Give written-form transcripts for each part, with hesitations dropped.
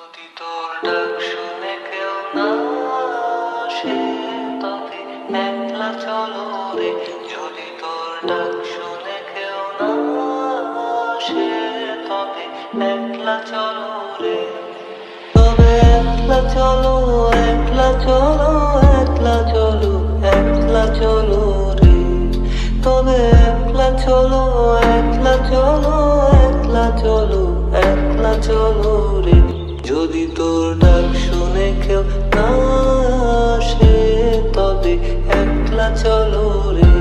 যদি তোর ডাক শুনে কেউ না আসে তবে একলা চলো রে। যদি তোর ডাক শুনে কেউ না আসে তবে একলা চলো রে। তবে একলা চলো, একলা চলো, একলা চলো, একলা চলো রে। তবে একলা চলো, একলা চলো, একলা চলো, একলা চলো রে। যদি তোর ডাক শুনে কেউ না আসে তবে একলা চলো রে।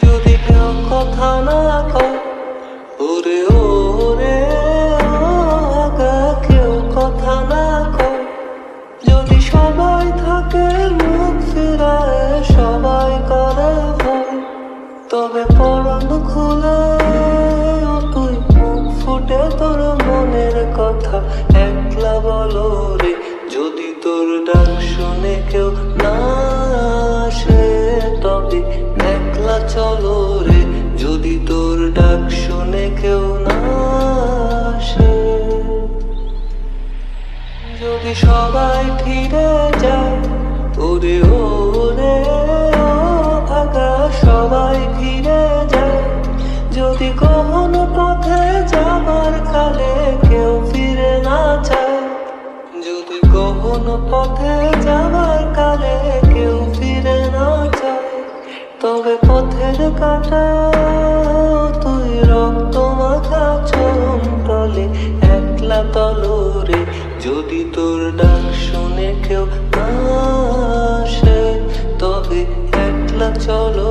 যদি কেউ কথা না কয় ওরে ওরে আগা, কেউ কথা না কয়, যদি সবাই থাকে মুখ ফিরায়, সবাই করে ভয়, তবে পরাণ খুলে তুই মুখ ফুটে তোর মনের কথা একলা বলো রে। যদি তোর ডাক শুনে কেউ না আসে তবে একলা চলো রে। যদি তোর ডাক শুনে কেউ না আসে, যদি সবাই ফিরে যায় ওরে ওরে ভাগা, সবাই ফিরে যায়, যদি গহন পথে যাবার কালে কেউ ফিরে না চায়, যদি গহন পথে যাবার কালে কেউ ফিরে না চায়, তবে পথের কাটা তুই রক্ত মাখা চরণ তলে একলা তলো রে। যদি তোর ডাক শুনে কেউ না আসে তবে একলা চলো